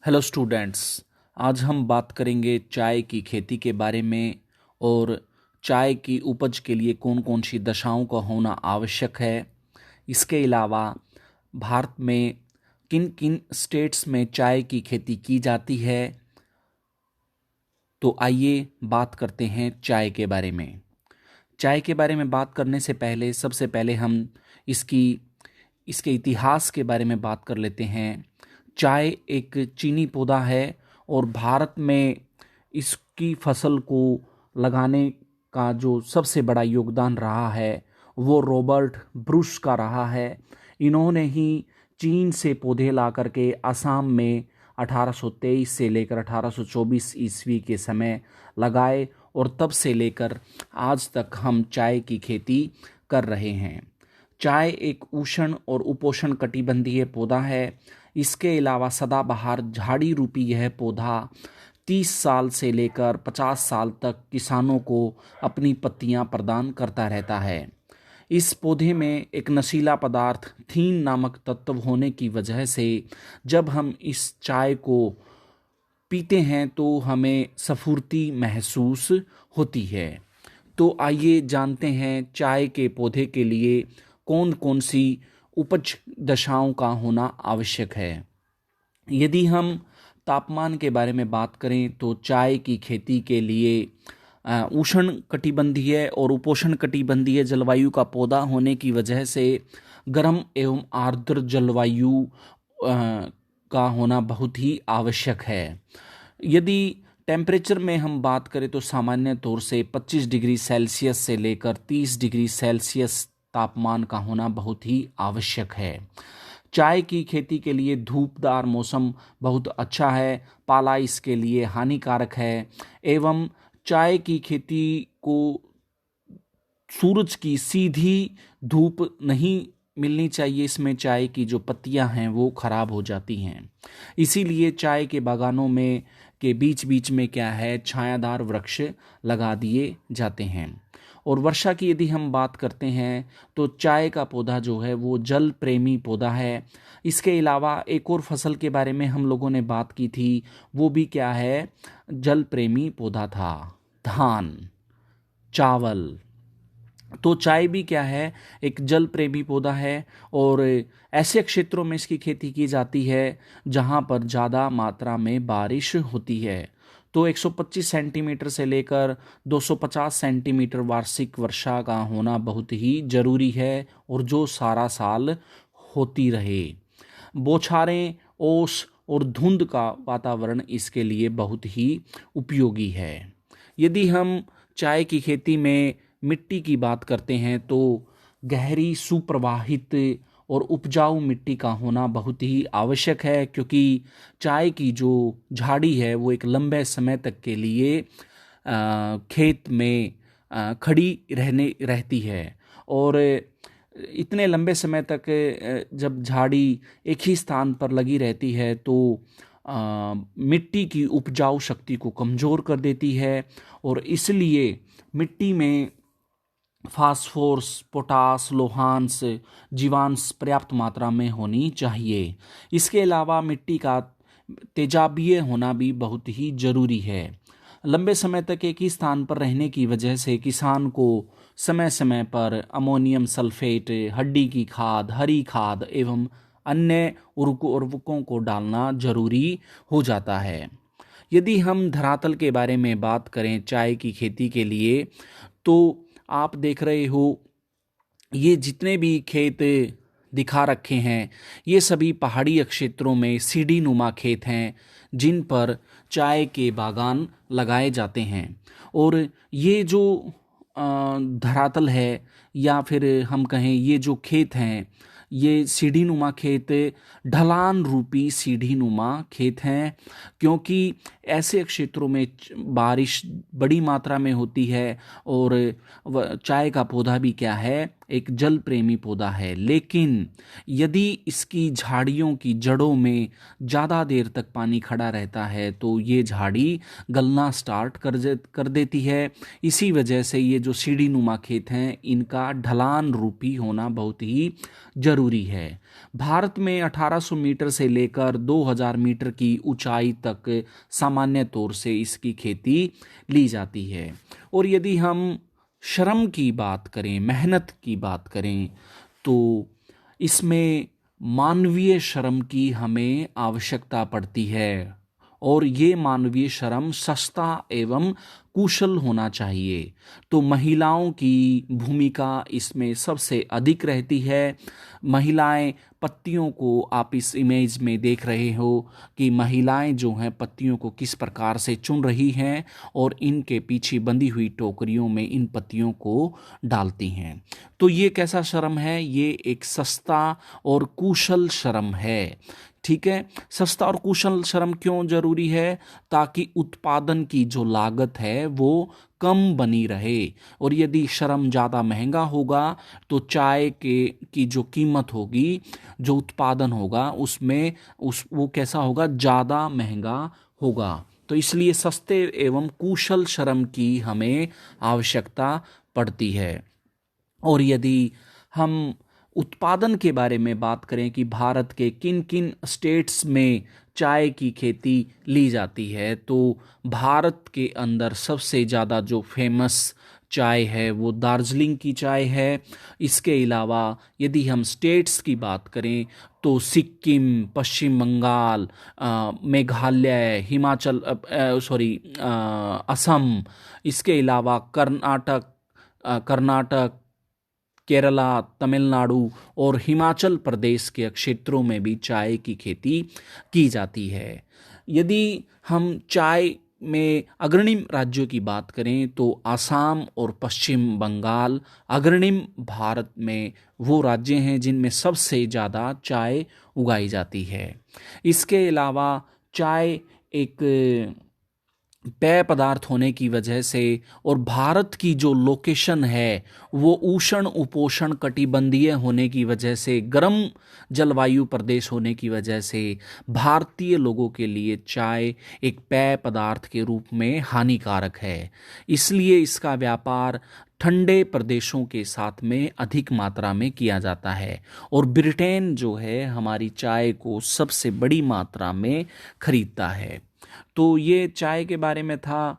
Hello students. आज हम बात करेंगे चाय की खेती के बारे में और चाय की उपज के लिए कौन कौन सी दशाओं का होना आवश्यक है। इसके अलावा भारत में किन किन स्टेट्स में चाय की खेती की जाती है। तो आइए बात करते हैं चाय के बारे में। चाय के बारे में बात करने से पहले सबसे पहले हम इसकी इसके इतिहास के बारे में बात कर लेते हैं। चाय एक चीनी पौधा है और भारत में इसकी फसल को लगाने का जो सबसे बड़ा योगदान रहा है वो रॉबर्ट ब्रुश का रहा है। इन्होंने ही चीन से पौधे ला करके असम में 1823 से लेकर 1824 ईस्वी के समय लगाए और तब से लेकर आज तक हम चाय की खेती कर रहे हैं। चाय एक उष्ण और उपोष्ण कटिबंधीय पौधा है। इसके अलावा सदाबहार झाड़ी रूपी यह पौधा 30 साल से लेकर 50 साल तक किसानों को अपनी पत्तियां प्रदान करता रहता है। इस पौधे में एक नशीला पदार्थ थीन नामक तत्व होने की वजह से जब हम इस चाय को पीते हैं तो हमें स्फूर्ति महसूस होती है। तो आइए जानते हैं चाय के पौधे के लिए कौन कौन सी उपज दशाओं का होना आवश्यक है। यदि हम तापमान के बारे में बात करें तो चाय की खेती के लिए उष्ण कटिबंधीय और उपोष्ण कटिबंधीय जलवायु का पौधा होने की वजह से गर्म एवं आर्द्र जलवायु का होना बहुत ही आवश्यक है। यदि टेम्परेचर में हम बात करें तो सामान्य तौर से 25 डिग्री सेल्सियस से लेकर 30 डिग्री सेल्सियस तापमान का होना बहुत ही आवश्यक है। चाय की खेती के लिए धूपदार मौसम बहुत अच्छा है, पाला इसके लिए हानिकारक है एवं चाय की खेती को सूरज की सीधी धूप नहीं मिलनी चाहिए। इसमें चाय की जो पत्तियां हैं वो खराब हो जाती हैं। इसीलिए चाय के बागानों में के बीच बीच में क्या है, छायादार वृक्ष लगा दिए जाते हैं। और वर्षा की यदि हम बात करते हैं तो चाय का पौधा जो है वो जल प्रेमी पौधा है। इसके अलावा एक और फसल के बारे में हम लोगों ने बात की थी, वो भी क्या है, जल प्रेमी पौधा था, धान, चावल। तो चाय भी क्या है, एक जल प्रेमी पौधा है और ऐसे क्षेत्रों में इसकी खेती की जाती है जहां पर ज़्यादा मात्रा में बारिश होती है। तो 125 सेंटीमीटर से लेकर 250 सेंटीमीटर वार्षिक वर्षा का होना बहुत ही जरूरी है और जो सारा साल होती रहे। बौछारें, ओस और धुंध का वातावरण इसके लिए बहुत ही उपयोगी है। यदि हम चाय की खेती में मिट्टी की बात करते हैं तो गहरी सुप्रवाहित और उपजाऊ मिट्टी का होना बहुत ही आवश्यक है, क्योंकि चाय की जो झाड़ी है वो एक लंबे समय तक के लिए खेत में खड़ी रहती है और इतने लंबे समय तक जब झाड़ी एक ही स्थान पर लगी रहती है तो मिट्टी की उपजाऊ शक्ति को कमज़ोर कर देती है और इसलिए मिट्टी में फास्फोरस, पोटास, लोहांश, जीवांश पर्याप्त मात्रा में होनी चाहिए। इसके अलावा मिट्टी का तेजाबीय होना भी बहुत ही जरूरी है। लंबे समय तक एक ही स्थान पर रहने की वजह से किसान को समय समय पर अमोनियम सल्फेट, हड्डी की खाद, हरी खाद एवं अन्य उर्वरकों को डालना जरूरी हो जाता है। यदि हम धरातल के बारे में बात करें चाय की खेती के लिए तो आप देख रहे हो ये जितने भी खेत दिखा रखे हैं ये सभी पहाड़ी क्षेत्रों में सीढ़ी नुमा खेत हैं जिन पर चाय के बागान लगाए जाते हैं। और ये जो धरातल है या फिर हम कहें ये जो खेत हैं ये सीढ़ी नुमा खेत ढलान रूपी सीढ़ी नुमा खेत हैं, क्योंकि ऐसे क्षेत्रों में बारिश बड़ी मात्रा में होती है और चाय का पौधा भी क्या है, एक जल प्रेमी पौधा है, लेकिन यदि इसकी झाड़ियों की जड़ों में ज़्यादा देर तक पानी खड़ा रहता है तो ये झाड़ी गलना स्टार्ट कर देती है। इसी वजह से ये जो सीढ़ी नुमा खेत हैं इनका ढलान रूपी होना बहुत ही ज़रूरी है। भारत में 1800 मीटर से लेकर 2000 मीटर की ऊंचाई तक सामान्य तौर से इसकी खेती ली जाती है। और यदि हम श्रम की बात करें, मेहनत की बात करें, तो इसमें मानवीय श्रम की हमें आवश्यकता पड़ती है और ये मानवीय श्रम सस्ता एवं कुशल होना चाहिए। तो महिलाओं की भूमिका इसमें सबसे अधिक रहती है। महिलाएं पत्तियों को, आप इस इमेज में देख रहे हो कि महिलाएं जो हैं पत्तियों को किस प्रकार से चुन रही हैं और इनके पीछे बंधी हुई टोकरियों में इन पत्तियों को डालती हैं। तो ये कैसा श्रम है? ये एक सस्ता और कुशल श्रम है। ठीक है, सस्ता और कुशल श्रम क्यों जरूरी है? ताकि उत्पादन की जो लागत है वो कम बनी रहे। और यदि श्रम ज़्यादा महंगा होगा तो चाय के की जो कीमत होगी, जो उत्पादन होगा उसमें वो कैसा होगा? ज़्यादा महंगा होगा। तो इसलिए सस्ते एवं कुशल श्रम की हमें आवश्यकता पड़ती है। और यदि हम उत्पादन के बारे में बात करें कि भारत के किन किन स्टेट्स में चाय की खेती ली जाती है, तो भारत के अंदर सबसे ज़्यादा जो फेमस चाय है वो दार्जिलिंग की चाय है। इसके अलावा यदि हम स्टेट्स की बात करें तो सिक्किम, पश्चिम बंगाल, मेघालय, हिमाचल, असम, इसके अलावा कर्नाटक, केरला, तमिलनाडु और हिमाचल प्रदेश के क्षेत्रों में भी चाय की खेती की जाती है। यदि हम चाय में अग्रणी राज्यों की बात करें तो आसाम और पश्चिम बंगाल अग्रणी भारत में वो राज्य हैं जिनमें सबसे ज़्यादा चाय उगाई जाती है। इसके अलावा चाय एक पेय पदार्थ होने की वजह से और भारत की जो लोकेशन है वो उष्ण उपोष्ण कटिबंधीय होने की वजह से, गर्म जलवायु प्रदेश होने की वजह से भारतीय लोगों के लिए चाय एक पेय पदार्थ के रूप में हानिकारक है। इसलिए इसका व्यापार ठंडे प्रदेशों के साथ में अधिक मात्रा में किया जाता है। और ब्रिटेन जो है हमारी चाय को सबसे बड़ी मात्रा में खरीदता है। तो ये चाय के बारे में था।